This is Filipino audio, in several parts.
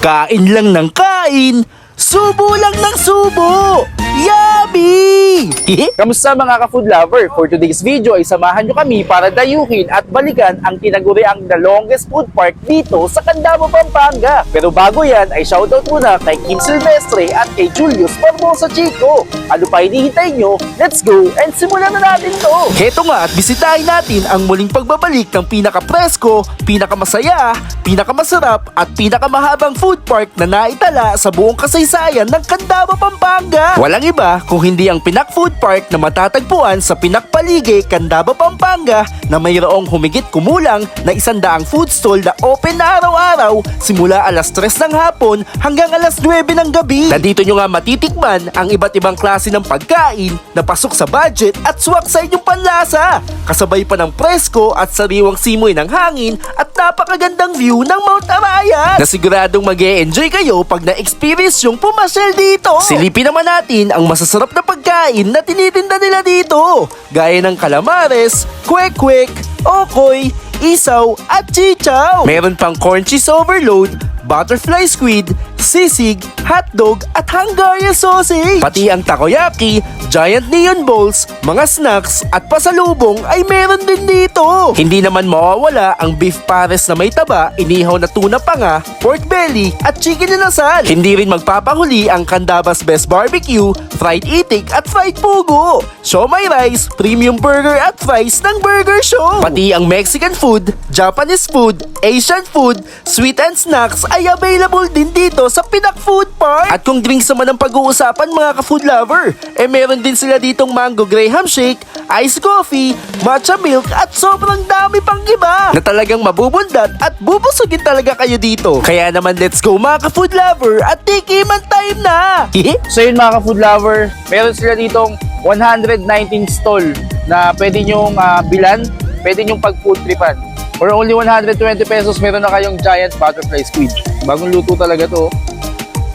Kain lang ng kain, subo lang ng subo. Yummy! Kamusta mga ka-food lover? For today's video ay samahan nyo kami para dayuhin at balikan ang tinaguriang the longest food park dito sa Candabo, Pampanga. Pero bago yan ay shoutout muna kay Kim Silvestre at kay Julius Barbosa Chico. Ano pa hinihintay nyo? Let's go and simulan na natin to! Heto nga at bisitahin natin ang muling pagbabalik ng pinaka-presko, pinakamasaya, pinakamasarap at pinakamahabang food park na naitala sa buong kasaysayan ng Candabo, Pampanga. Walang iba kung hindi ang Pinak Food Park na matatagpuan sa Pinak Paligay, Candabo, Pampanga na mayroong humigit kumulang na 100 food stall na open na araw-araw simula alas 3 ng hapon hanggang alas 9 ng gabi. Na dito nyo nga matitikman ang iba't ibang klase ng pagkain na pasok sa budget at swak sa inyong panlasa. Kasabay pa ng presko at sariwang simoy ng hangin at napakagandang view ng Mount Arayat na siguradong mag-e-enjoy kayo pag na-experience yung pumasyal dito. Silipin naman natin ang masasarap na pagkain na tinitinda nila dito, gaya ng calamares, kwek-kwek, okoy, isaw at chichaw. Meron pang corn cheese overload, butterfly squid, sisig, hotdog at Hungarian sausage. Pati ang takoyaki, giant neon balls, mga snacks at pasalubong ay meron din dito. Hindi naman mawawala ang beef pares na may taba, inihaw na tuna panga, pork belly at chicken na nasal. Hindi rin magpapahuli ang Candabas Best Barbecue, fried itik at fried pugo, siomai rice, premium burger at fries ng Burger Show. Pati ang Mexican food, Japanese food, Asian food, sweet and snacks ay available din dito sa Pinak Food Park. At kung drinks naman ang pag-uusapan mga ka-food lover, meron din sila ditong mango graham shake, iced coffee, matcha milk at sobrang dami pang iba na talagang mabubundat at bubusugin talaga kayo dito. Kaya naman let's go mga ka-food lover at tikiman time na! So yun mga ka-food lover, meron sila ditong 119 stall na pwede nyong bilan, pwede nyong pag-food tripan. For only 120 pesos, meron na kayong giant butterfly squid. Bagong luto talaga to.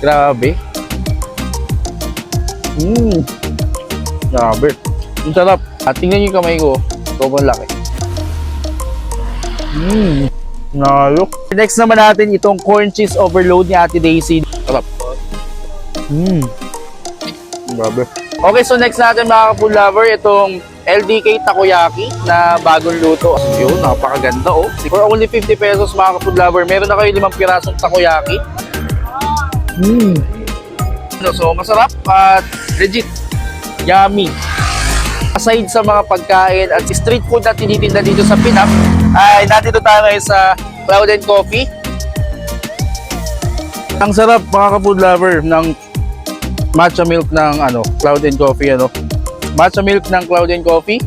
Grabe. Grabe. Ang sarap. At tingnan nyo yung kamay ko. Sobrang laki. Nalok. Next naman natin itong corn cheese overload ni Ate Daisy. Sarap. Grabe. Okay, so next natin mga ka-food lover, itong LDK Takoyaki na bagong luto. Yun, napakaganda oh. For only 50 pesos mga ka-food lover, meron na kayo 5 pirasong takoyaki. So, masarap at legit. Yummy. Aside sa mga pagkain at street food na tinitinda dito sa Pinak, ay nandito tayo ngayon sa Cloud & Coffee. Ang sarap mga ka-food lover ng matcha milk ng Cloud & Coffee Matcha milk ng Cloud & Coffee.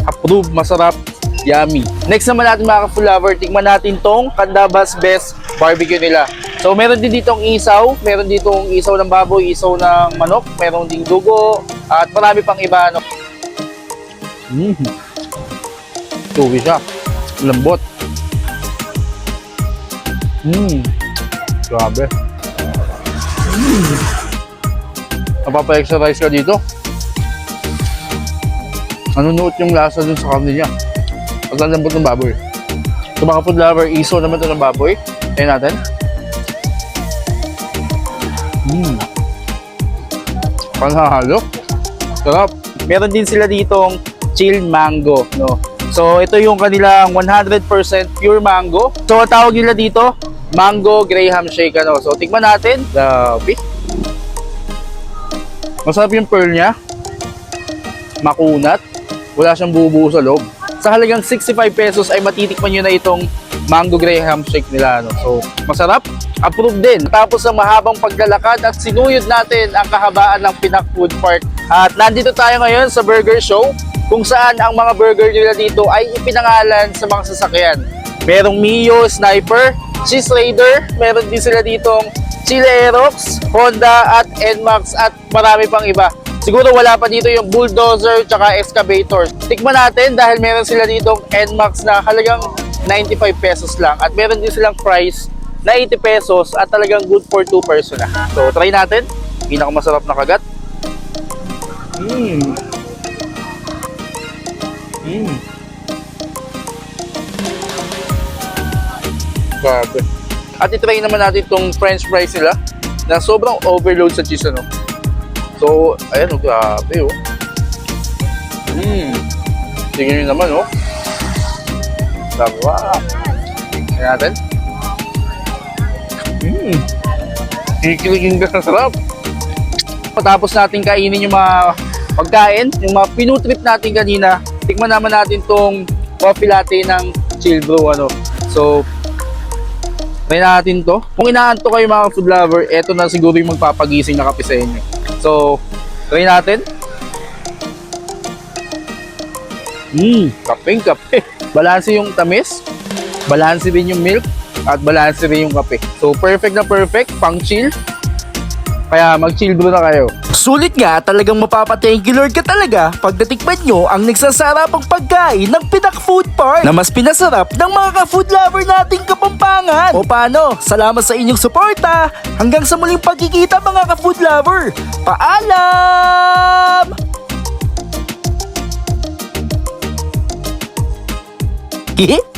Approved, masarap, yummy. Next naman natin mga ka-food lover, tikman natin tong Candabas Best Barbecue nila. So meron din ditong isaw, meron ditong isaw ng baboy, isaw ng manok, meron ding dugo, at marami pang iba Tuwi siya. Lambot. Grabe. Napapa-exercise ka dito. Nanunuot yung lasa dun sa karne niya. At lambot ng baboy. So mga food lover, isaw naman ito ng baboy. Ayan natin. Panghahalo. Sarap. Meron din sila ditong chilled mango, no? So ito yung kanilang 100% pure mango. So tawag nila dito, mango graham shake So tikman natin. Grabe. Masarap yung pearl niya. Makunat. Wala siyang bubuo sa loob. Sa halagang 65 pesos ay matitikman nyo na itong mango graham shake nila. So masarap. Approved din. Tapos ang mahabang paglalakad at sinuyod natin ang kahabaan ng Pinak Food Park. At nandito tayo ngayon sa Burger Show kung saan ang mga burger nila dito ay ipinangalan sa mga sasakyan. Merong Mio, Sniper, Cheese Raider, meron din sila ditong Chile Aerox, Honda at NMAX at marami pang iba. Siguro wala pa dito yung Bulldozer tsaka Excavator. Tikman natin dahil meron sila ditong NMAX na halagang 95 pesos lang at meron din silang price na 80 pesos at talagang good for 2 person na. So, try natin. Pinakamasarap na kagat. Grabe. At itry naman natin itong french fries nila na sobrang overload sa cheese, ano. So, ayan, oh, grabe, oh. Tingnan nyo naman, oh. Sarap. Tingnan natin. Kikiligin ka sa sarap. Patapos natin kainin yung mga pagkain, yung mga pinutrip natin kanina, tikman naman natin tong coffee latte ng Chill Brew, ano. So, try natin to. Kung inaanto kayo mga food lover, eto na siguro yung magpapagising na kape sa inyo. So, try natin. Kapeng kape. Balanse yung tamis, balanse din yung milk, at balanse rin yung kape. So, perfect na perfect, pang chill. Kaya mag-chill brew na kayo. Sulit nga, talagang mapapa-thank you Lord ka talaga pag natikman nyo ang nagsasarapang pagkain ng Pinak Food Park na mas pinasarap ng mga ka-food lover nating Kapampangan. O paano? Salamat sa inyong suporta. Hanggang sa muling pagkikita mga ka-food lover. Paalam! Hehe.